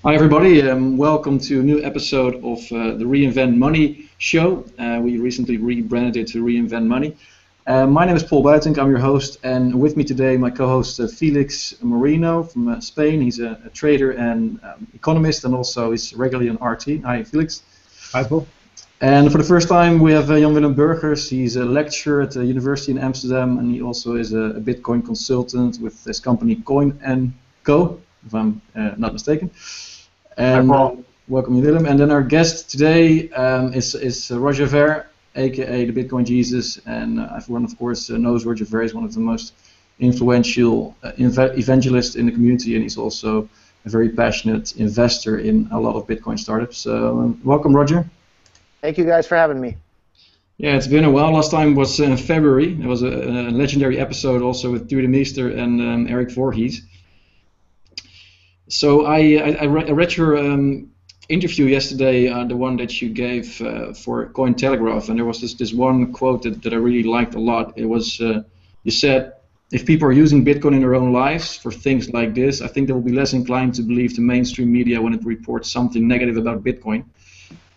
Hi everybody, welcome to a new episode of the Reinvent Money show. We recently rebranded it to Reinvent Money. My name is Paul Buitink, I'm your host, and with me today my co-host Felix Moreno from Spain. He's a trader and economist, and also is regularly on RT. Hi Felix. Hi Paul. And for the first time we have Jan Willem Burgers. He's a lecturer at the University in Amsterdam, and he also is a Bitcoin consultant with his company Coin&Co, if I'm not mistaken. And welcome, Willem. And then our guest today is Roger Ver, aka the Bitcoin Jesus, and everyone, of course, knows Roger Ver is one of the most influential evangelists in the community, and he's also a very passionate investor in a lot of Bitcoin startups. So, welcome, Roger. Thank you guys for having me. Yeah, it's been a while. Last time was in February. It was a legendary episode also with Dude Meester and Eric Voorhees. So I read your interview yesterday, the one that you gave for Cointelegraph, and there was this one quote that I really liked a lot. It was, you said, if people are using Bitcoin in their own lives for things like this, I think they will be less inclined to believe the mainstream media when it reports something negative about Bitcoin.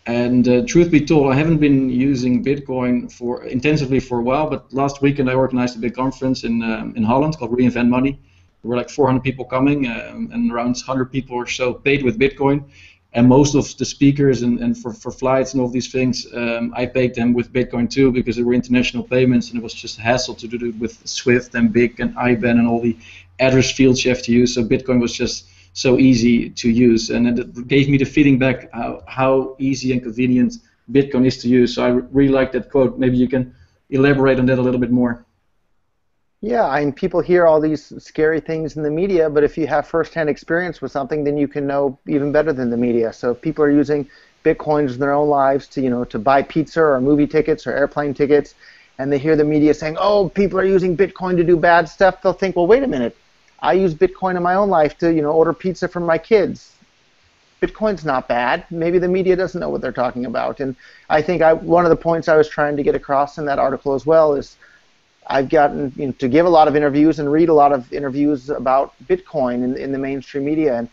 And truth be told, I haven't been using Bitcoin intensively for a while, but last weekend I organized a big conference in Holland called Reinvent Money. There were like 400 people coming, and around 100 people or so paid with Bitcoin. And most of the speakers and for flights and all these things, I paid them with Bitcoin too, because they were international payments, and it was just a hassle to do it with Swift and BIC and IBAN and all the address fields you have to use. So Bitcoin was just so easy to use, and it gave me the feeling back how easy and convenient Bitcoin is to use. So I really like that quote. Maybe you can elaborate on that a little bit more. Yeah, I mean, people hear all these scary things in the media, but if you have firsthand experience with something, then you can know even better than the media. So if people are using Bitcoins in their own lives to buy pizza or movie tickets or airplane tickets, and they hear the media saying, oh, people are using Bitcoin to do bad stuff, they'll think, well, wait a minute, I use Bitcoin in my own life to order pizza for my kids. Bitcoin's not bad. Maybe the media doesn't know what they're talking about. And I think one of the points I was trying to get across in that article as well is I've gotten to give a lot of interviews and read a lot of interviews about Bitcoin in the mainstream media, and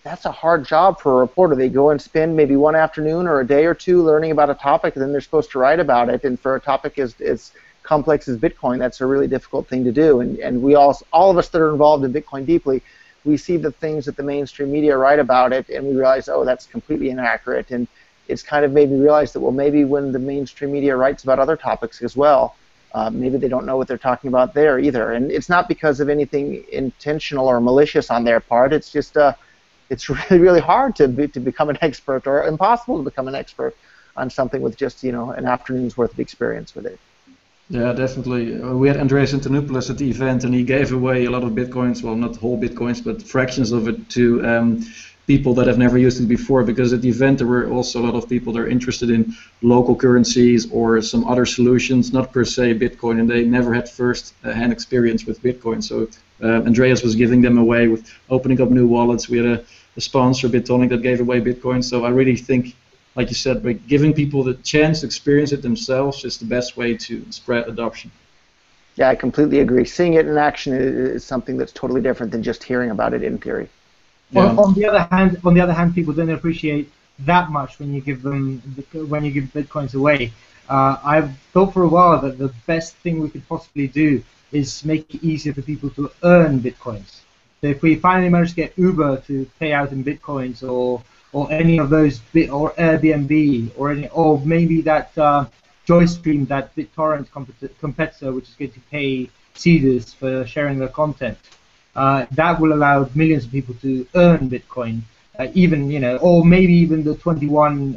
that's a hard job for a reporter. They go and spend maybe one afternoon or a day or two learning about a topic, and then they're supposed to write about it. And for a topic as complex as Bitcoin, that's a really difficult thing to do. And we all of us that are involved in Bitcoin deeply, we see the things that the mainstream media write about it, and we realize, oh, that's completely inaccurate. And it's kind of made me realize that, well, maybe when the mainstream media writes about other topics as well, maybe they don't know what they're talking about there either. And it's not because of anything intentional or malicious on their part. It's just it's really, really hard to become an expert, or impossible to become an expert on something with just an afternoon's worth of experience with it. Yeah, definitely. We had Andreas Antonopoulos at the event, and he gave away a lot of Bitcoins, well, not whole Bitcoins, but fractions of it to people that have never used it before, because at the event there were also a lot of people that are interested in local currencies or some other solutions, not per se Bitcoin, and they never had first-hand experience with Bitcoin. So Andreas was giving them away with opening up new wallets. We had a sponsor, Bitonic, that gave away Bitcoin. So I really think, like you said, by giving people the chance to experience it themselves is the best way to spread adoption. Yeah, I completely agree. Seeing it in action is something that's totally different than just hearing about it in theory. Yeah. On the other hand, people don't appreciate that much when you give Bitcoins away. I've thought for a while that the best thing we could possibly do is make it easier for people to earn Bitcoins. So if we finally manage to get Uber to pay out in Bitcoins, or any of those, or Airbnb, or maybe that JoyStream, that BitTorrent competitor, which is going to pay seeders for sharing their content. That will allow millions of people to earn Bitcoin, or maybe even the 21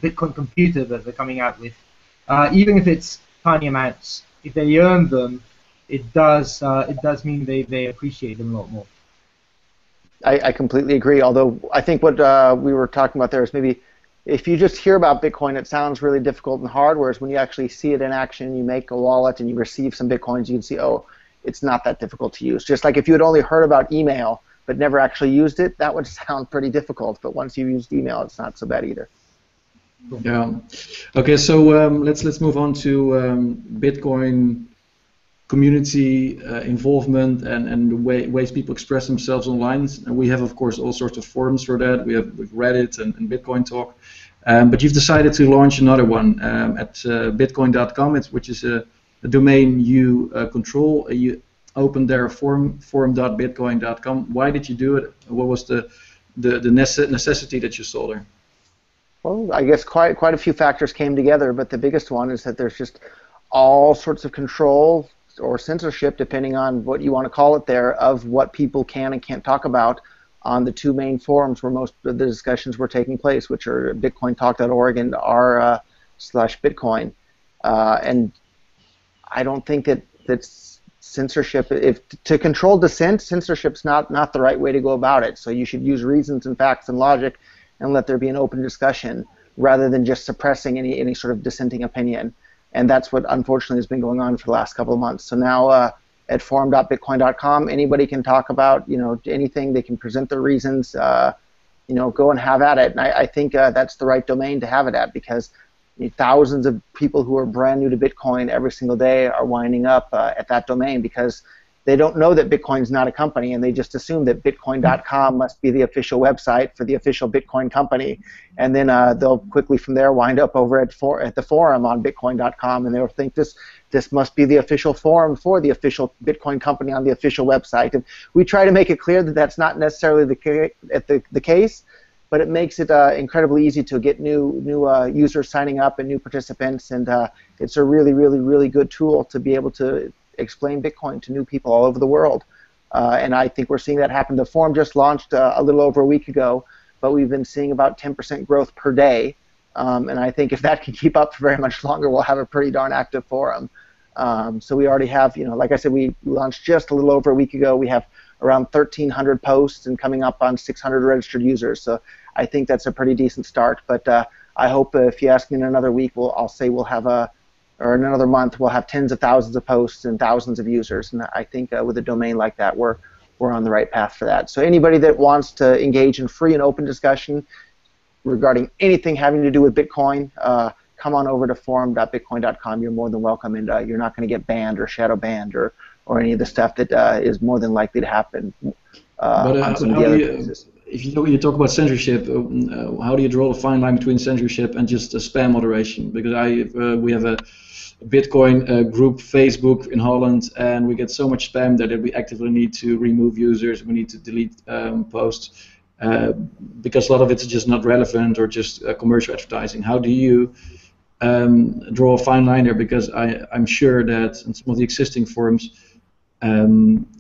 Bitcoin computer that they're coming out with. Even if it's tiny amounts, if they earn them, it does mean they appreciate them a lot more. I completely agree. Although I think what we were talking about there is maybe if you just hear about Bitcoin, it sounds really difficult and hard. Whereas when you actually see it in action, you make a wallet and you receive some Bitcoins, you can see, oh, it's not that difficult to use. Just like if you had only heard about email but never actually used it, that would sound pretty difficult. But once you used email, it's not so bad either. Yeah. Okay. So let's move on to Bitcoin community involvement and the ways people express themselves online. And we have, of course, all sorts of forums for that. We have Reddit and Bitcoin Talk. But you've decided to launch another one at Bitcoin.com, which is a domain you control. You opened there a forum.bitcoin.com. Why did you do it? What was the necessity that you saw there? Well, I guess quite a few factors came together, but the biggest one is that there's just all sorts of control or censorship, depending on what you want to call it there, of what people can and can't talk about on the two main forums where most of the discussions were taking place, which are bitcointalk.org and r/Bitcoin. And I don't think that's censorship. If to control dissent, censorship's not the right way to go about it. So you should use reasons and facts and logic and let there be an open discussion rather than just suppressing any sort of dissenting opinion. And that's what unfortunately has been going on for the last couple of months. So now at forum.bitcoin.com, anybody can talk about anything. They can present their reasons. Go and have at it. And I think that's the right domain to have it at, because thousands of people who are brand new to Bitcoin every single day are winding up at that domain because they don't know that Bitcoin's not a company, and they just assume that Bitcoin.com must be the official website for the official Bitcoin company, and then they'll quickly from there wind up over at the forum on Bitcoin.com, and they'll think this must be the official forum for the official Bitcoin company on the official website. And we try to make it clear that that's not necessarily the case, but it makes it incredibly easy to get new users signing up and new participants, and it's a really, really, really good tool to be able to explain Bitcoin to new people all over the world. And I think we're seeing that happen. The forum just launched a little over a week ago, but we've been seeing about 10% growth per day. And I think if that can keep up for very much longer, we'll have a pretty darn active forum. So we already have, like I said, we launched just a little over a week ago. We have around 1,300 posts and coming up on 600 registered users. So I think that's a pretty decent start. But I hope if you ask me in another week, I'll say we'll have or in another month, we'll have tens of thousands of posts and thousands of users. And I think with a domain like that, we're on the right path for that. So anybody that wants to engage in free and open discussion regarding anything having to do with Bitcoin, come on over to forum.bitcoin.com. You're more than welcome, and you're not going to get banned or shadow banned or any of the stuff that is more than likely to happen on some of the other places. If you talk about censorship, how do you draw the fine line between censorship and just spam moderation? Because we have a Bitcoin group Facebook in Holland, and we get so much spam that we actively need to remove users. We need to delete posts because a lot of it is just not relevant or just commercial advertising. How do you draw a fine line there? Because I'm sure that in some of the existing forums,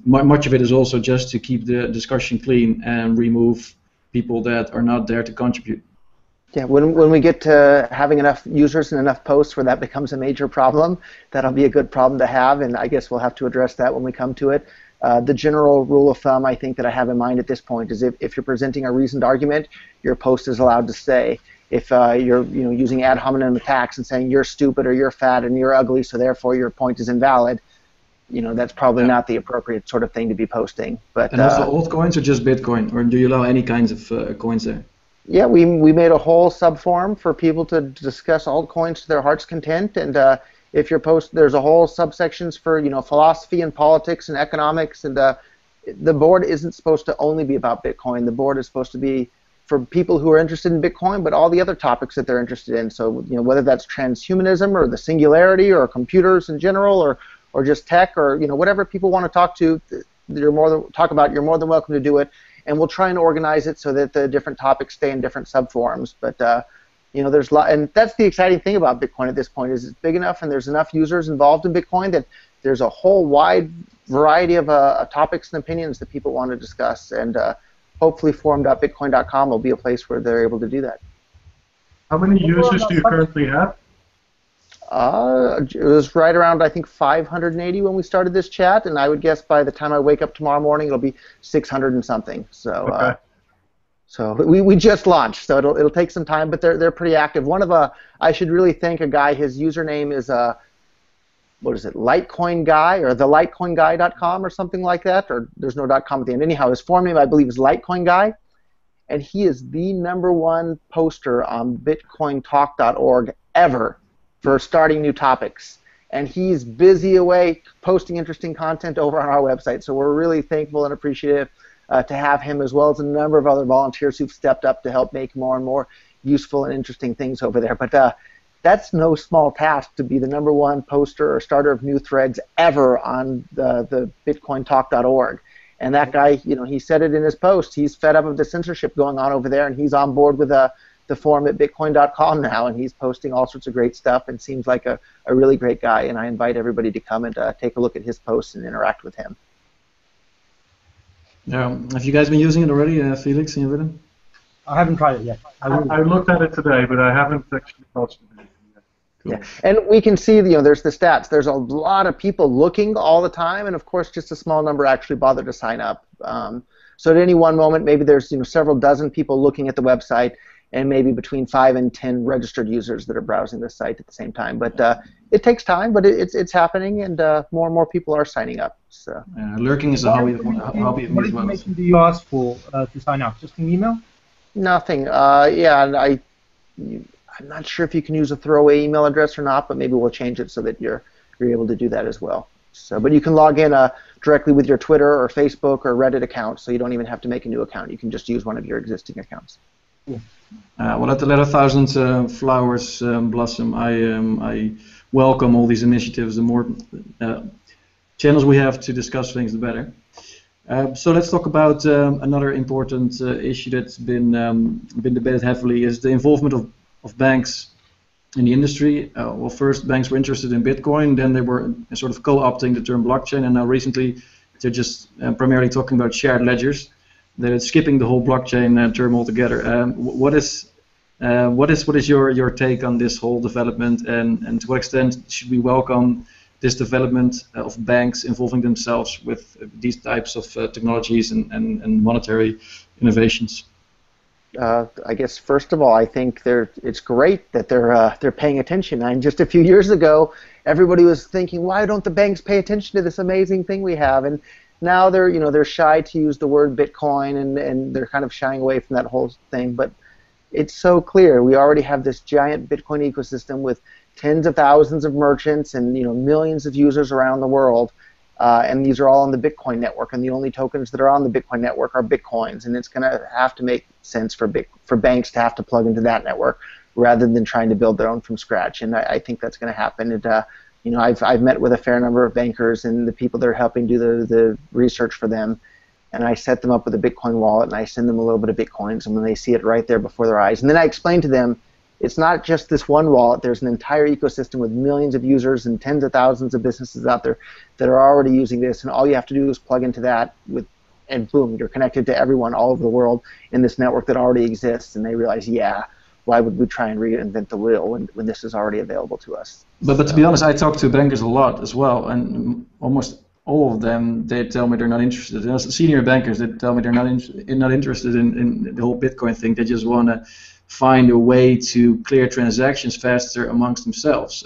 much of it is also just to keep the discussion clean and remove people that are not there to contribute. Yeah, when we get to having enough users and enough posts where that becomes a major problem, that'll be a good problem to have, and I guess we'll have to address that when we come to it. The general rule of thumb I think that I have in mind at this point is if you're presenting a reasoned argument, your post is allowed to stay. If you're using ad hominem attacks and saying you're stupid or you're fat and you're ugly, so therefore your point is invalid, that's probably not the appropriate sort of thing to be posting. But and also altcoins or just Bitcoin, or do you allow any kinds of coins there? Yeah, we made a whole subforum for people to discuss altcoins to their heart's content, and if you're there's a whole subsections for philosophy and politics and economics, and the board isn't supposed to only be about Bitcoin. The board is supposed to be for people who are interested in Bitcoin, but all the other topics that they're interested in. So whether that's transhumanism or the singularity or computers in general or just tech or whatever people want to talk about, you're more than welcome to do it. And we'll try and organize it so that the different topics stay in different subforums. But there's a lot, and that's the exciting thing about Bitcoin at this point is it's big enough and there's enough users involved in Bitcoin that there's a whole wide variety of topics and opinions that people want to discuss. And hopefully forum.bitcoin.com will be a place where they're able to do that. How many users do you currently have? It was right around, I think, 580 when we started this chat, and I would guess by the time I wake up tomorrow morning, it'll be 600 and something. So, okay. So we just launched, so it'll take some time, but they're pretty active. I should really thank a guy. His username is what is it, Litecoin Guy or the LitecoinGuy.com or something like that, or there's no .com at the end. Anyhow, his forum name I believe is Litecoin Guy, and he is the #1 poster on BitcoinTalk.org ever for starting new topics, and he's busy away posting interesting content over on our website. So we're really thankful and appreciative to have him, as well as a number of other volunteers who've stepped up to help make more and more useful and interesting things over there. But that's no small task to be the #1 poster or starter of new threads ever on the bitcointalk.org. And that guy, he said it in his post. He's fed up of the censorship going on over there, and he's on board with the forum at bitcoin.com now, and he's posting all sorts of great stuff and seems like a really great guy. And I invite everybody to come and take a look at his posts and interact with him. Yeah. Have you guys been using it already, Felix and Willem? I haven't tried it yet. I looked at it today, but I haven't actually touched it. Cool. Yeah, and we can see, there's the stats. There's a lot of people looking all the time, and of course, just a small number actually bother to sign up. So at any one moment, maybe there's several dozen people looking at the website, and maybe between 5 and 10 registered users that are browsing the site at the same time. But it takes time, but it's happening, and more and more people are signing up. So lurking is a hobby of me as well. What information do you ask for to sign up? Just an email? Nothing. Yeah, and I'm not sure if you can use a throwaway email address or not, but maybe we'll change it so that you're able to do that as well. So, but you can log in directly with your Twitter or Facebook or Reddit account, so you don't even have to make a new account. You can just use one of your existing accounts. Cool. Well, let 1,000 flowers blossom. I welcome all these initiatives. The more channels we have to discuss things, the better. So let's talk about another important issue that's been debated heavily, is the involvement of banks in the industry. Well, first banks were interested in Bitcoin, then they were sort of co-opting the term blockchain, and now recently they're just primarily talking about shared ledgers. They're skipping the whole blockchain term altogether. What is your take on this whole development, and to what extent should we welcome this development of banks involving themselves with these types of technologies and monetary innovations? I guess first of all, I think it's great that they're paying attention. And just a few years ago, everybody was thinking, why don't the banks pay attention to this amazing thing we have? And now they're shy to use the word Bitcoin, and they're kind of shying away from that whole thing. But it's so clear. We already have this giant Bitcoin ecosystem with tens of thousands of merchants and millions of users around the world. And these are all on the Bitcoin network, and the only tokens that are on the Bitcoin network are Bitcoins, and it's going to have to make sense for banks to have to plug into that network rather than trying to build their own from scratch. And I think that's going to happen. And I've met with a fair number of bankers and the people that are helping do the research for them, and I set them up with a Bitcoin wallet, and I send them a little bit of Bitcoins, and when they see it right there before their eyes, and then I explain to them, it's not just this one wallet. There's an entire ecosystem with millions of users and tens of thousands of businesses out there that are already using this, and all you have to do is plug into that, and boom, you're connected to everyone all over the world in this network that already exists, and they realize, yeah, why would we try and reinvent the wheel when this is already available to us? But to be honest, I talk to bankers a lot as well, and almost all of them, they tell me they're not interested. As senior bankers, they tell me they're not interested in the whole Bitcoin thing. They just want to find a way to clear transactions faster amongst themselves.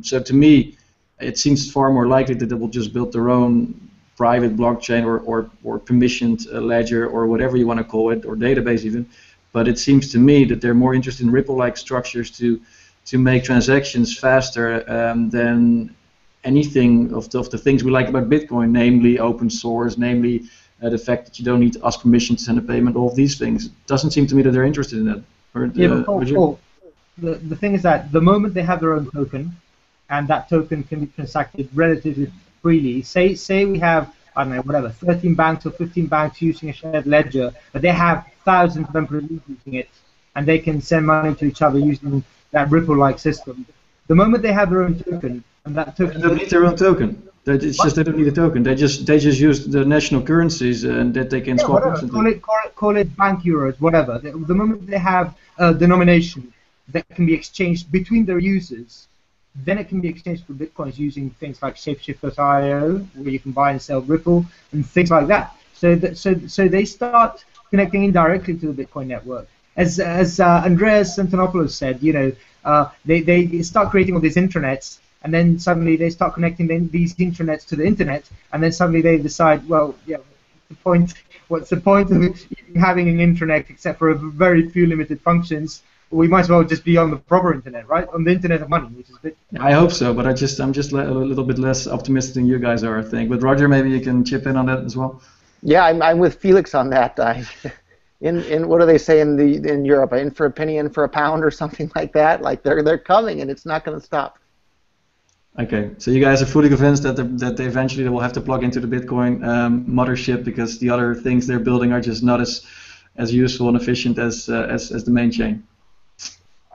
So to me, it seems far more likely that they will just build their own private blockchain or permissioned ledger or whatever you want to call it, or database even. But it seems to me that they're more interested in Ripple-like structures to make transactions faster than anything of the things we like about Bitcoin, namely open source, namely the fact that you don't need to ask permission to send a payment, all of these things. It doesn't seem to me that they're interested in that. Yeah, but Paul, the thing is that the moment they have their own token, and that token can be transacted relatively freely, say we have, I don't know, whatever, 13 banks or 15 banks using a shared ledger, but they have thousands of employees using it, and they can send money to each other using that Ripple-like system. The moment they have their own token, and that token... They don't need their own token. It's just they don't need a token. They just use the national currencies and that they can swap instantly. Call it bank euros, whatever. The moment they have a denomination that can be exchanged between their users, then it can be exchanged for Bitcoins using things like Shapeshift.io, where you can buy and sell Ripple and things like that. So they start connecting indirectly to the Bitcoin network. As Andreas Antonopoulos said, they start creating all these intranets, and then suddenly they start connecting these intranets to the internet, and then suddenly they decide, well, yeah, what's the point of having an intranet except for a very few limited functions? we might as well just be on the proper internet, right? On the internet of money, which is a bit. I hope so, but I'm just a little bit less optimistic than you guys are, I think. But Roger, maybe you can chip in on that as well. Yeah, I'm with Felix on that. In what do they say in Europe? In for a penny, in for a pound, or something like that. Like they're coming, and it's not going to stop. Okay, so you guys are fully convinced that they eventually will have to plug into the Bitcoin mothership because the other things they're building are just not as useful and efficient as the main chain.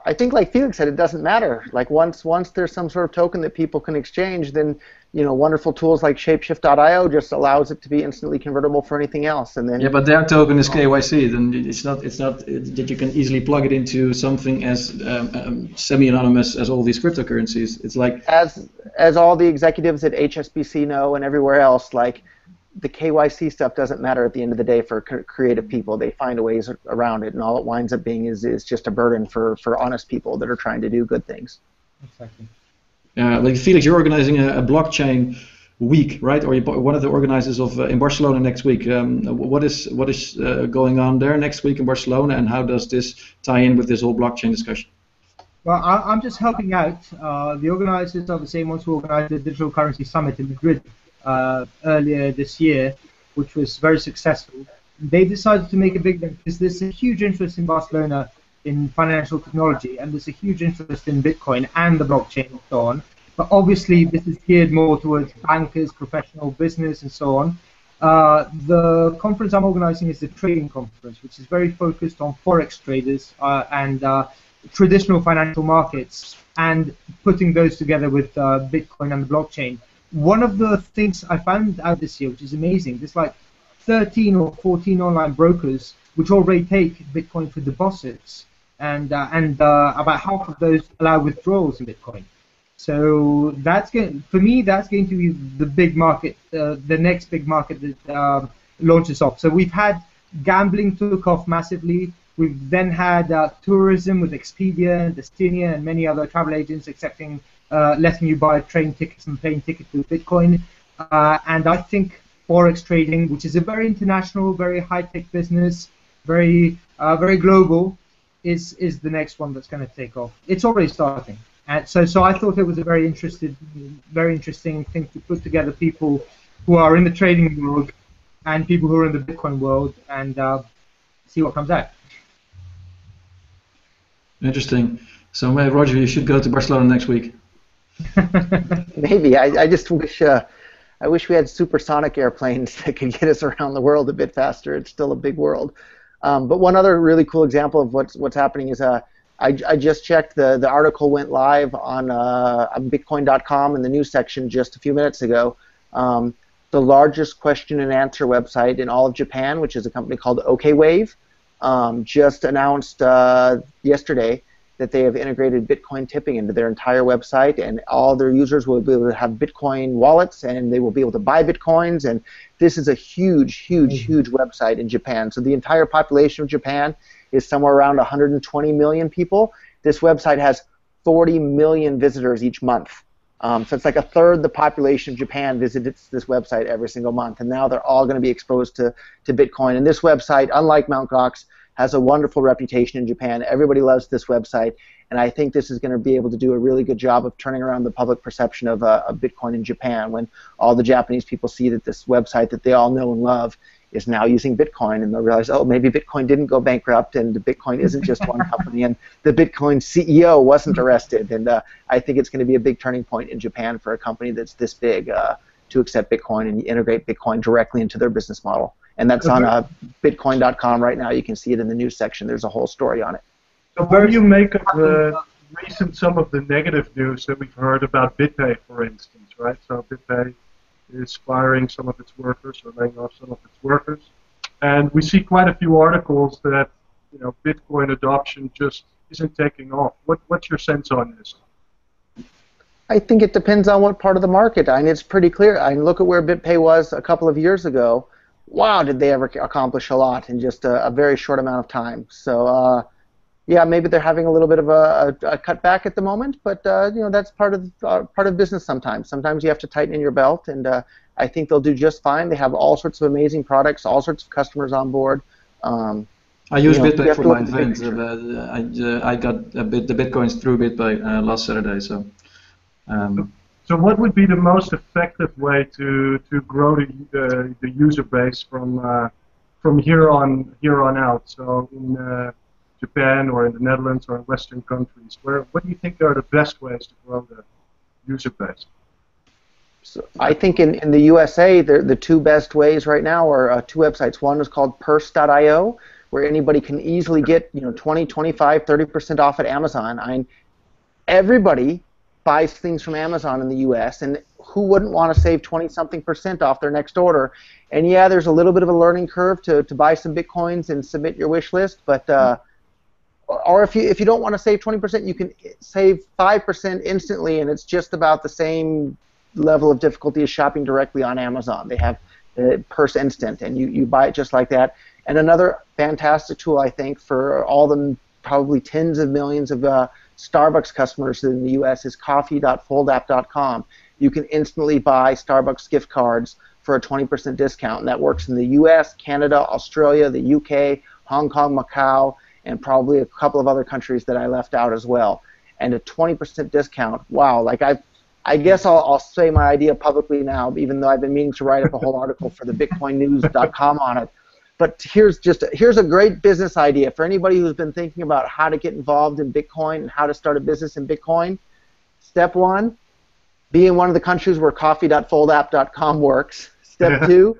I think, like Felix said, it doesn't matter. Like once there's some sort of token that people can exchange, then wonderful tools like Shapeshift.io just allows it to be instantly convertible for anything else. And then yeah, but their token is KYC. Then it's not that you can easily plug it into something as semi-anonymous as all these cryptocurrencies. It's like as all the executives at HSBC know and everywhere else, like the KYC stuff doesn't matter at the end of the day for creative people. They find ways around it, and all it winds up being is just a burden for honest people that are trying to do good things. Exactly. Like Felix, you're organizing a blockchain week, right? Or you're one of the organizers of in Barcelona next week. What is going on there next week in Barcelona, and how does this tie in with this whole blockchain discussion? Well, I'm just helping out. The organizers are the same ones who organized the Digital Currency Summit in Madrid earlier this year, which was very successful. They decided to make a big event because there's a huge interest in Barcelona in financial technology, and there's a huge interest in Bitcoin and the blockchain and so on. But obviously, this is geared more towards bankers, professional business, and so on. The conference I'm organizing is the trading conference, which is very focused on forex traders and traditional financial markets, and putting those together with Bitcoin and the blockchain. One of the things I found out this year, which is amazing, there's like 13 or 14 online brokers which already take Bitcoin for deposits, and about half of those allow withdrawals in Bitcoin. So for me, that's going to be the big market, the next big market that launches off. So we've had gambling took off massively. We've then had tourism with Expedia, Destinia, and many other travel agents accepting letting you buy train tickets and plane tickets with Bitcoin. And I think forex trading, which is a very international, very high-tech business, very global, is the next one that's going to take off. It's already starting. And so I thought it was a very interesting thing to put together people who are in the trading world and people who are in the Bitcoin world, and see what comes out. Interesting. So, Roger, you should go to Barcelona next week. Maybe. I just wish I wish we had supersonic airplanes that could get us around the world a bit faster. It's still a big world. But one other really cool example of what's happening is I just checked, the article went live on Bitcoin.com in the news section just a few minutes ago. The largest question and answer website in all of Japan, which is a company called OKWave, just announced yesterday that they have integrated Bitcoin tipping into their entire website, and all their users will be able to have Bitcoin wallets, and they will be able to buy Bitcoins, and this is a huge website in Japan. So the entire population of Japan is somewhere around 120 million people. This website has 40 million visitors each month. So it's like a third the population of Japan visits this website every single month, and now they're all going to be exposed to Bitcoin. And this website, unlike Mt. Gox, has a wonderful reputation in Japan. Everybody loves this website, and I think this is going to be able to do a really good job of turning around the public perception of Bitcoin in Japan, when all the Japanese people see that this website that they all know and love is now using Bitcoin, and they'll realize, oh, maybe Bitcoin didn't go bankrupt, and Bitcoin isn't just one company, and the Bitcoin CEO wasn't arrested. And I think it's going to be a big turning point in Japan for a company that's this big to accept Bitcoin and integrate Bitcoin directly into their business model. And that's on Bitcoin.com right now. You can see it in the news section. There's a whole story on it. So what do you make of some of the negative news that we've heard about BitPay, for instance, right? So BitPay is firing some of its workers or laying off some of its workers. And we see quite a few articles that Bitcoin adoption just isn't taking off. What's your sense on this? I think it depends on what part of the market. I mean, it's pretty clear. I mean, look at where BitPay was a couple of years ago. Wow, did they ever accomplish a lot in just a very short amount of time. So, yeah, maybe they're having a little bit of a cutback at the moment, but that's part of business sometimes. Sometimes you have to tighten in your belt, and I think they'll do just fine. They have all sorts of amazing products, all sorts of customers on board. I use you BitPay have for to my look at the big event. picture. I got the Bitcoins through BitPay last Saturday. So. So what would be the most effective way to grow the user base from here on out? So in Japan or in the Netherlands or in Western countries, what do you think are the best ways to grow the user base? So I think in the USA, the two best ways right now are two websites. One is called purse.io, where anybody can easily get 20, 25, 30% off at Amazon. Everybody buys things from Amazon in the U.S., and who wouldn't want to save 20-something% off their next order? And yeah, there's a little bit of a learning curve to buy some Bitcoins and submit your wish list, but or if you don't want to save 20%, you can save 5% instantly, and it's just about the same level of difficulty as shopping directly on Amazon. They have Purse Instant, and you buy it just like that. And another fantastic tool, I think, for all the probably tens of millions of Starbucks customers in the U.S. is coffee.foldapp.com. You can instantly buy Starbucks gift cards for a 20% discount, and that works in the U.S., Canada, Australia, the U.K., Hong Kong, Macau, and probably a couple of other countries that I left out as well. And a 20% discount, wow, like I guess I'll say my idea publicly now, even though I've been meaning to write up a whole article for the bitcoinnews.com on it. But here's a great business idea for anybody who's been thinking about how to get involved in Bitcoin and how to start a business in Bitcoin. Step one, be in one of the countries where coffee.foldapp.com works. Step two,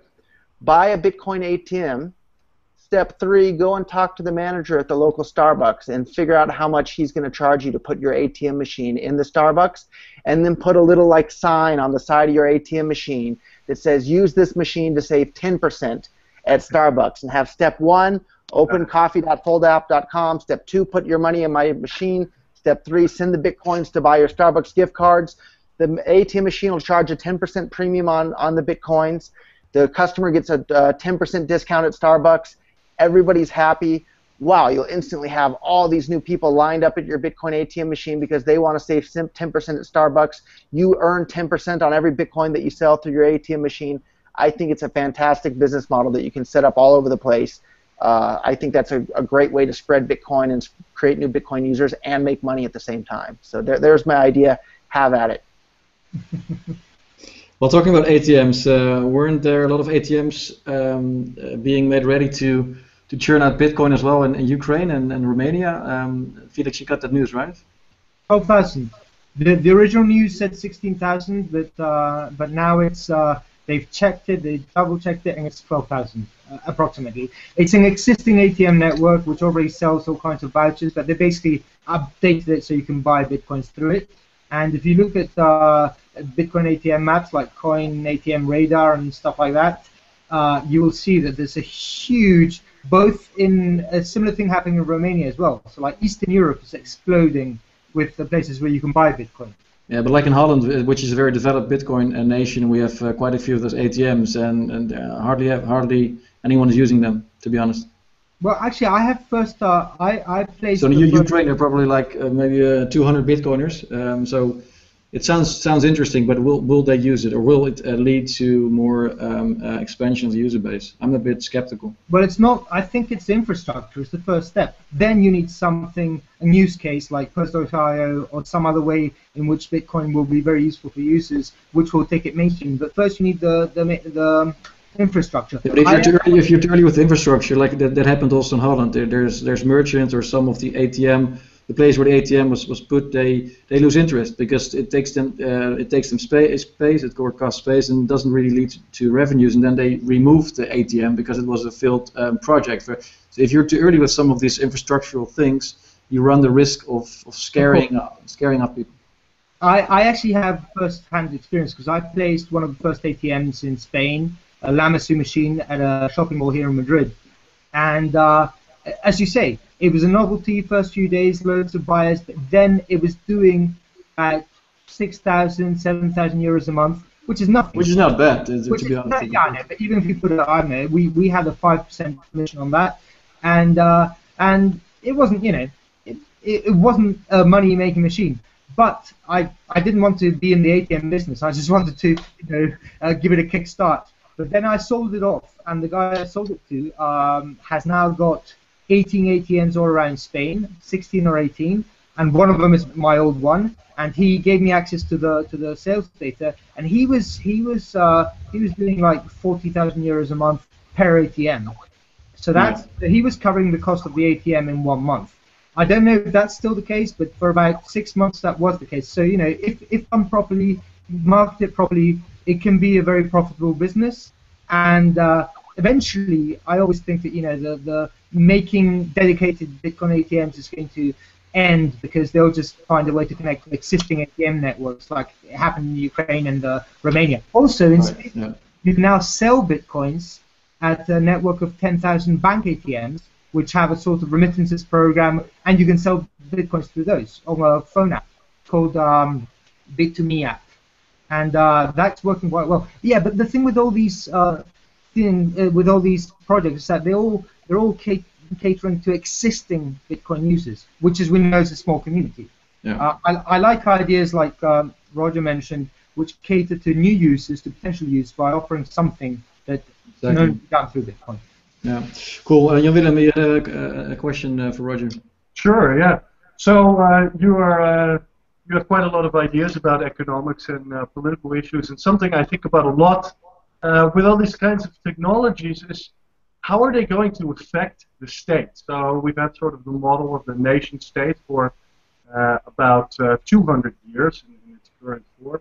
buy a Bitcoin ATM. Step three, go and talk to the manager at the local Starbucks and figure out how much he's going to charge you to put your ATM machine in the Starbucks, and then put a little sign on the side of your ATM machine that says use this machine to save 10% at Starbucks, and have step one, open coffee.foldapp.com. Step two, put your money in my machine. Step three, send the Bitcoins to buy your Starbucks gift cards. The ATM machine will charge a 10% premium on the Bitcoins. The customer gets a 10% discount at Starbucks. Everybody's happy. Wow, you'll instantly have all these new people lined up at your Bitcoin ATM machine because they want to save 10% at Starbucks. You earn 10% on every Bitcoin that you sell through your ATM machine. I think it's a fantastic business model that you can set up all over the place. I think that's a great way to spread Bitcoin and create new Bitcoin users and make money at the same time. So there's my idea. Have at it. Well, talking about ATMs, weren't there a lot of ATMs being made ready to churn out Bitcoin as well in Ukraine and Romania? Felix, you got that news, right? 12,000. The original news said 16,000, but now it's they've checked it, they double-checked it, and it's 12,000 approximately. It's an existing ATM network which already sells all kinds of vouchers, but they basically updated it so you can buy Bitcoins through it. And if you look at Bitcoin ATM maps like Coin ATM Radar and stuff like that, you will see that there's a huge, both in a similar thing happening in Romania as well. So like Eastern Europe is exploding with the places where you can buy Bitcoin. Yeah, but like in Holland, which is a very developed Bitcoin nation, we have quite a few of those ATMs, and hardly anyone is using them, to be honest. Well, actually, I have first. I played. So in Ukraine, there are probably like maybe 200 Bitcoiners. So it sounds interesting, but will they use it, or will it lead to more expansion of the user base? I'm a bit skeptical. Well, it's not. I think it's infrastructure. It's the first step. Then you need something, a use case like Purse.io or some other way in which Bitcoin will be very useful for users, which will take it mainstream. But first, you need the infrastructure. Yeah, but if you're too early with the infrastructure, like that happened also in Holland, there's merchants or some of the ATM, the place where the ATM was put, they lose interest because it takes them space, it costs space, and doesn't really lead to revenues, and then they remove the ATM because it was a failed project. So if you're too early with some of these infrastructural things, you run the risk of scaring up people. I actually have first-hand experience because I placed one of the first ATMs in Spain, a Lamassu machine at a shopping mall here in Madrid, and as you say, it was a novelty first few days, loads of buyers, but then it was doing at 6,000, 7,000 euros a month, which is nothing. Which is not bad, to be honest. Yeah, no, but even if you put it on there, we had a 5% commission on that, and it wasn't, it wasn't a money-making machine. But I didn't want to be in the ATM business. I just wanted to, give it a kickstart. But then I sold it off, and the guy I sold it to has now got 18 ATMs all around Spain, 16 or 18, and one of them is my old one. And he gave me access to the sales data, and he was doing like 40,000 euros a month per ATM. So he was covering the cost of the ATM in 1 month. I don't know if that's still the case, but for about 6 months that was the case. So if done properly, marketed properly, it can be a very profitable business. And eventually, I always think that the making dedicated Bitcoin ATMs is going to end because they'll just find a way to connect with existing ATM networks, like it happened in Ukraine and Romania. Also, in Spain, you can now sell Bitcoins at a network of 10,000 bank ATMs, which have a sort of remittances program, and you can sell Bitcoins through those on a phone app called Bit2Me app. And that's working quite well. Yeah, but the thing with all these projects is that they're all catering to existing Bitcoin users, which, as we know, is a small community. Yeah. I like ideas like Roger mentioned, which cater to new users, to potential use, by offering something that can only be done through Bitcoin. Yeah, cool. Jan Willem, you had a question for Roger. Sure, yeah. So you have quite a lot of ideas about economics and political issues, and something I think about a lot with all these kinds of technologies is how are they going to affect the state? So we've had sort of the model of the nation state for about 200 years in its current form.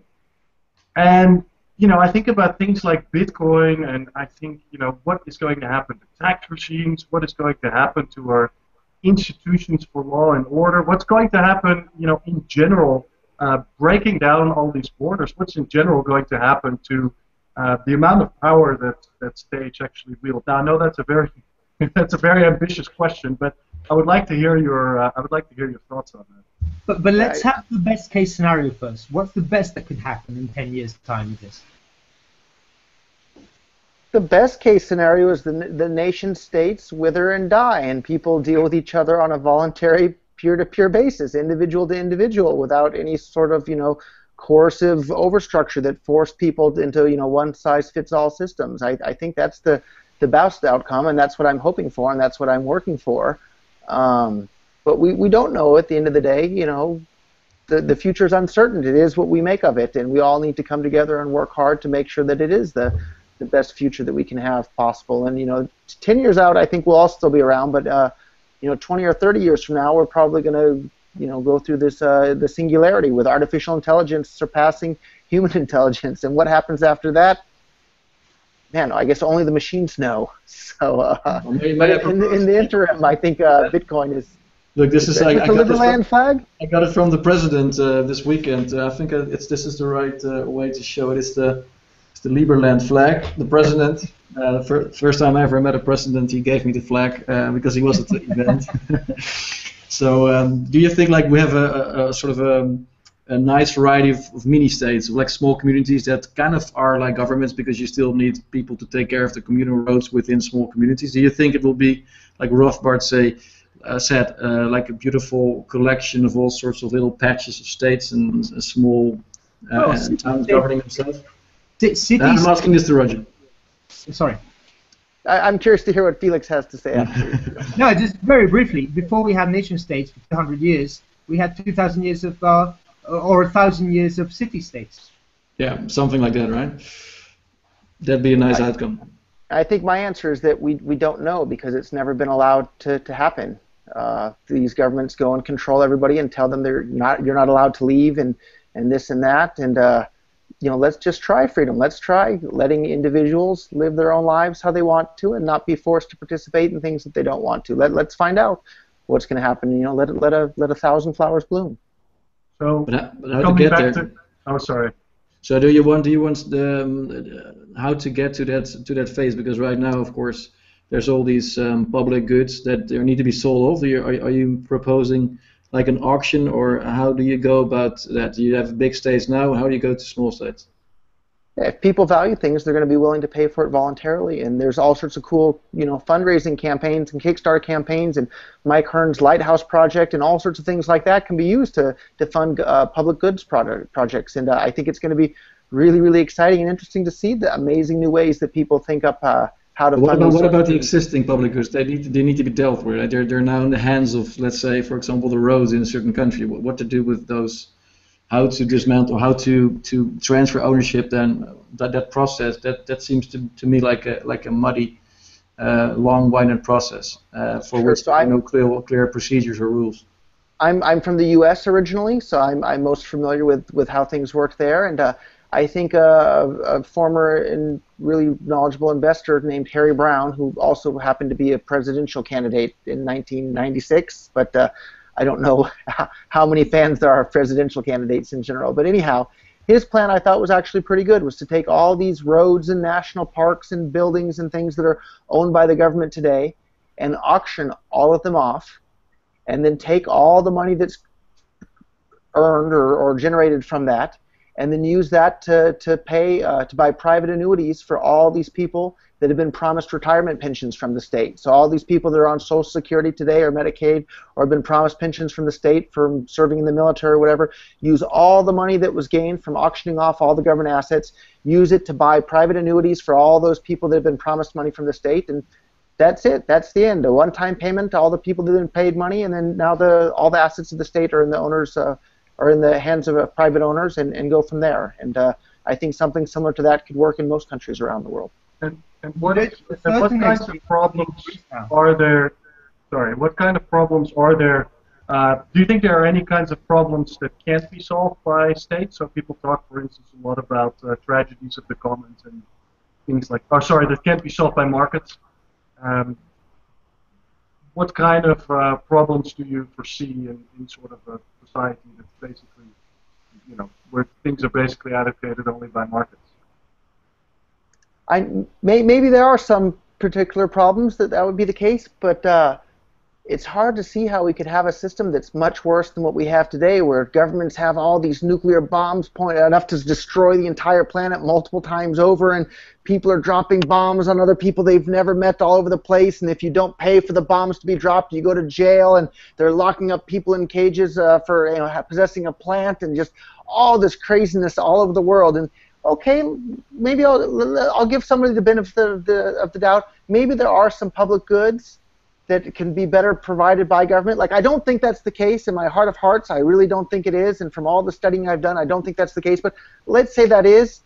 And I think about things like Bitcoin, and I think, what is going to happen to tax regimes, what is going to happen to our institutions for law and order, what's going to happen, in general, breaking down all these borders, what's in general going to happen to the amount of power that states actually wield. Now, I know that's a very ambitious question, but I would like to hear your thoughts on that. But let's have the best case scenario first. What's the best that could happen in 10 years' time with this? The best case scenario is the nation states wither and die, and people deal with each other on a voluntary peer-to-peer basis, individual to individual, without any sort of coercive overstructure that force people into one-size-fits-all systems. I think that's the best outcome, and that's what I'm hoping for, and that's what I'm working for. But we don't know at the end of the day. The future is uncertain. It is what we make of it, and we all need to come together and work hard to make sure that it is the best future that we can have possible. And 10 years out, I think we'll all still be around, but 20 or 30 years from now, we're probably going to go through this the singularity with artificial intelligence surpassing human intelligence. And what happens after that? Man, I guess only the machines know. So in the interim, I think Bitcoin is. Look, this is the Liberland flag. I got it from the president this weekend. I think this is the right way to show it. It's the Liberland flag. The president. First time I ever met a president, he gave me the flag because he was at the event. So, do you think we have a sort of a nice variety of mini states, like small communities that kind of are like governments because you still need people to take care of the communal roads within small communities? Do you think it will be like Rothbard said, like a beautiful collection of all sorts of little patches of states and small towns governing themselves? I'm asking this to Roger. Sorry. I'm curious to hear what Felix has to say after. No, just very briefly. Before we had nation states for 200 years, we had 2,000 years of, or 1,000 years of city-states. Yeah, something like that, right? That'd be a nice outcome. I think my answer is that we don't know because it's never been allowed to happen. These governments go and control everybody and tell them you're not allowed to leave and this and that, and let's just try freedom. Let's try letting individuals live their own lives how they want to and not be forced to participate in things that they don't want to. Let's find out what's going to happen. Let 1,000 flowers bloom. So, but how to get there? Oh, sorry. So do you want how to get to that phase? Because right now, of course, there's all these public goods that there need to be sold off. Are you proposing like an auction, or how do you go about that? You have big states now. How do you go to small states? Yeah, if people value things, they're going to be willing to pay for it voluntarily. And there's all sorts of cool, fundraising campaigns and Kickstarter campaigns, and Mike Hearn's Lighthouse Project, and all sorts of things like that can be used to fund public goods projects. And I think it's going to be really, really exciting and interesting to see the amazing new ways that people think up how to What fund about these what sorts about of the things. existing public goods? They need to be dealt with. Right? They're now in the hands of, let's say, for example, the roads in a certain country. What to do with those? How to dismantle? How to transfer ownership? Then that process that seems to me like a muddy, long-winded process for Sure. which So there are no clear procedures or rules. I'm from the U.S. originally, so I'm most familiar with how things work there, and I think a former and really knowledgeable investor named Harry Brown, who also happened to be a presidential candidate in 1996, but I don't know how many fans there are of presidential candidates in general. But anyhow, his plan I thought was actually pretty good, was to take all these roads and national parks and buildings and things that are owned by the government today and auction all of them off, and then take all the money that's earned or generated from that, and then use that to pay to buy private annuities for all these people that have been promised retirement pensions from the state. So all these people that are on Social Security today or Medicaid or have been promised pensions from the state from serving in the military or whatever, use all the money that was gained from auctioning off all the government assets, use it to buy private annuities for all those people that have been promised money from the state, and that's it. That's the end. A one-time payment to all the people that have been paid money, and then now all the assets of the state are in the owners, are in the hands of private owners, and go from there. And I think something similar to that could work in most countries around the world. And what kinds of problems are there? Sorry, what kind of problems are there? Do you think there are any kinds of problems that can't be solved by states? So people talk, for instance, a lot about tragedies of the commons and things like. Oh, sorry, that can't be solved by markets. What kind of problems do you foresee in sort of a society that's basically, where things are basically allocated only by markets? Maybe there are some particular problems that would be the case, but it's hard to see how we could have a system that's much worse than what we have today, where governments have all these nuclear bombs enough to destroy the entire planet multiple times over, and people are dropping bombs on other people they've never met all over the place, and if you don't pay for the bombs to be dropped, you go to jail, and they're locking up people in cages for possessing a plant, and just all this craziness all over the world. And okay, maybe I'll give somebody the benefit of the doubt. Maybe there are some public goods that can be better provided by government. Like, I don't think that's the case in my heart of hearts. I really don't think it is, and from all the studying I've done, I don't think that's the case. But let's say that is.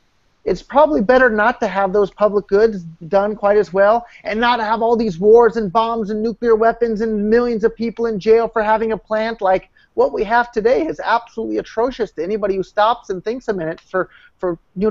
It's probably better not to have those public goods done quite as well, and not have all these wars and bombs and nuclear weapons and millions of people in jail for having a plant. Like, what we have today is absolutely atrocious to anybody who stops and thinks a minute.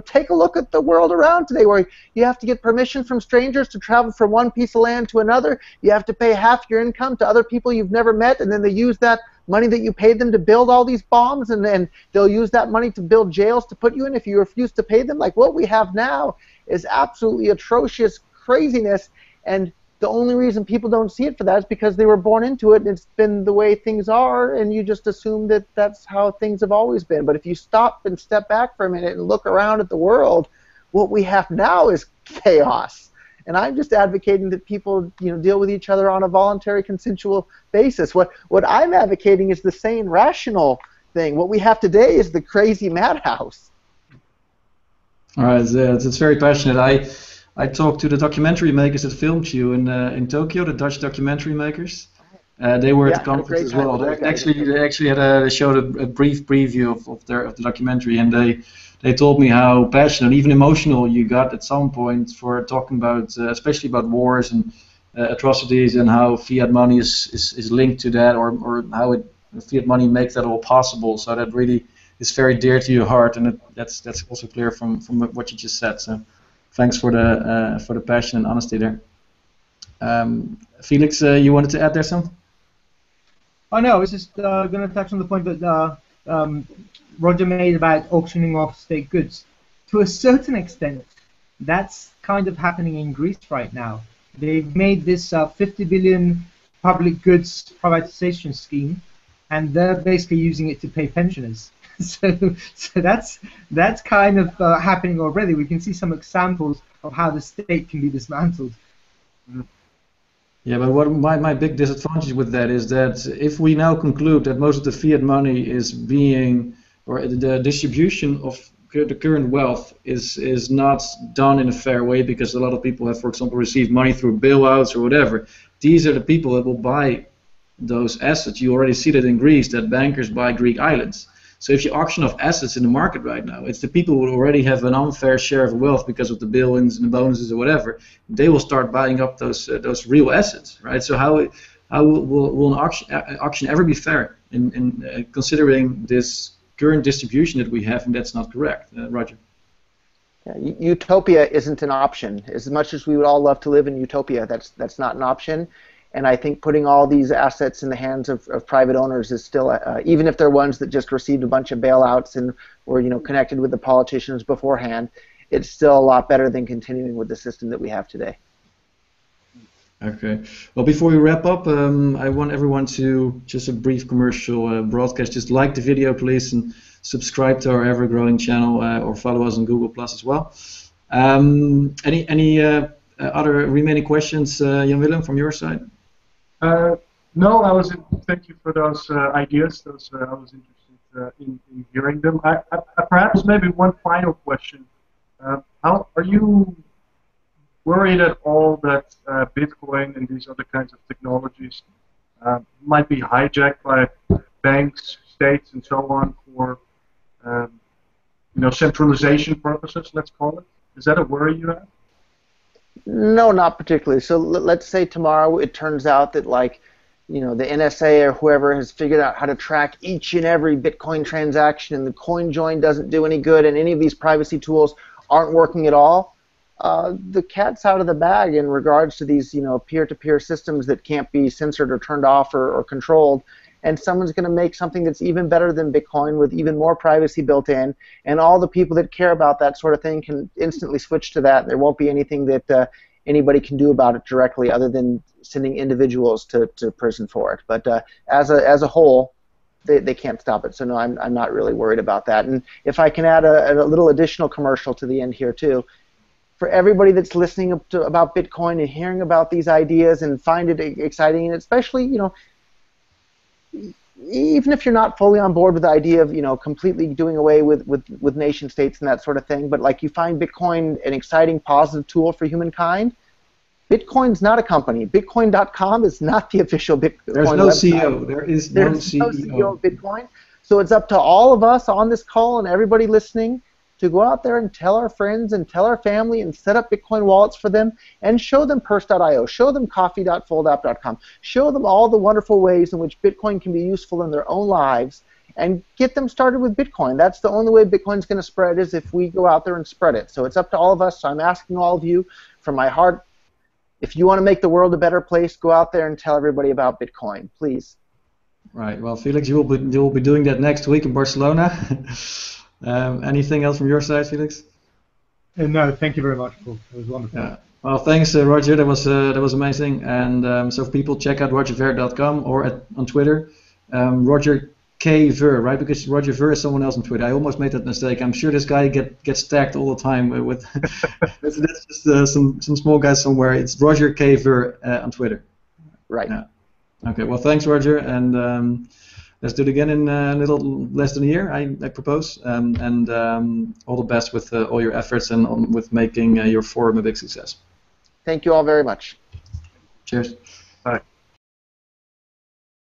Take a look at the world around today, where you have to get permission from strangers to travel from one piece of land to another. You have to pay half your income to other people you've never met, and then they use that money that you paid them to build all these bombs, and then they'll use that money to build jails to put you in if you refuse to pay them. Like, what we have now is absolutely atrocious craziness, and the only reason people don't see it for that is because they were born into it, and it's been the way things are, and you just assume that that's how things have always been. But if you stop and step back for a minute and look around at the world, what we have now is chaos. And I'm just advocating that people, deal with each other on a voluntary, consensual basis. What I'm advocating is the sane, rational thing. What we have today is the crazy madhouse. All right, it's very passionate. I talked to the documentary makers that filmed you in Tokyo, the Dutch documentary makers. They were at the conference as well. They actually showed a brief preview of the documentary, and they told me how passionate, even emotional, you got at some point for talking about, especially about wars and atrocities, and how fiat money is linked to that, or how fiat money makes that all possible. So that really is very dear to your heart, and that's also clear from what you just said. So thanks for the passion and honesty there. Felix, you wanted to add there something? Oh no, I was just going to touch on the point that Roger made about auctioning off state goods. To a certain extent, that's kind of happening in Greece right now. They've made this 50 billion public goods privatization scheme, and they're basically using it to pay pensioners. So that's kind of happening already. We can see some examples of how the state can be dismantled. Yeah, but what my big disadvantage with that is that if we now conclude that most of the fiat money is being, or the distribution of the current wealth is not done in a fair way, because a lot of people have, for example, received money through bailouts or whatever. These are the people that will buy those assets. You already see that in Greece, that bankers buy Greek islands. So if you auction off assets in the market right now, it's the people who already have an unfair share of wealth because of the billions and the bonuses or whatever. They will start buying up those real assets, right? So how will an auction ever be fair in considering this current distribution that we have, and that's not correct, Roger? Yeah, utopia isn't an option. As much as we would all love to live in utopia, that's not an option. And I think putting all these assets in the hands of private owners is still, even if they're ones that just received a bunch of bailouts and were connected with the politicians beforehand, it's still a lot better than continuing with the system that we have today. Okay. Well, before we wrap up, I want everyone to, just a brief commercial broadcast, just like the video, please, and subscribe to our ever-growing channel, or follow us on Google Plus as well. Any other remaining questions, Jan-Willem, from your side? No, thank you for those ideas. I was interested in hearing them. I perhaps maybe one final question. How are you worried at all that Bitcoin and these other kinds of technologies might be hijacked by banks, states, and so on for centralization purposes? Let's call it. Is that a worry you have? No, not particularly. So let's say tomorrow it turns out that, like, the NSA or whoever has figured out how to track each and every Bitcoin transaction, and the CoinJoin doesn't do any good, and any of these privacy tools aren't working at all. The cat's out of the bag in regards to these, peer-to-peer systems that can't be censored or turned off or controlled. And someone's going to make something that's even better than Bitcoin with even more privacy built in, and all the people that care about that sort of thing can instantly switch to that. There won't be anything that anybody can do about it directly other than sending individuals to prison for it. But as a whole, they can't stop it. So no, I'm not really worried about that. And if I can add a little additional commercial to the end here too, for everybody that's listening about Bitcoin and hearing about these ideas and find it exciting, and especially, even if you're not fully on board with the idea of completely doing away with nation states and that sort of thing, but like you find Bitcoin an exciting, positive tool for humankind, Bitcoin's not a company. Bitcoin.com is not the official Bitcoin There's no website. CEO. There's no CEO of Bitcoin. So it's up to all of us on this call and everybody listening to go out there and tell our friends and tell our family and set up Bitcoin wallets for them and show them Purse.io, show them coffee.foldapp.com, show them all the wonderful ways in which Bitcoin can be useful in their own lives, and get them started with Bitcoin. That's the only way Bitcoin's going to spread, is if we go out there and spread it. So it's up to all of us. So I'm asking all of you from my heart, if you want to make the world a better place, go out there and tell everybody about Bitcoin, please. Right. Well, Felix, you will be doing that next week in Barcelona. Anything else from your side, Felix? No, thank you very much, Paul. It was wonderful. Yeah. Well, thanks, Roger. That was amazing. And so if people check out rogerver.com or on Twitter, Roger K. Ver, right? Because Roger Ver is someone else on Twitter. I almost made that mistake. I'm sure this guy gets tagged all the time with that's just some small guy somewhere. It's Roger K. Ver on Twitter. Right. Yeah. Okay. Well, thanks, Roger, and let's do it again in a little less than a year, I propose. And all the best with all your efforts and with making your forum a big success. Thank you all very much. Cheers. Bye.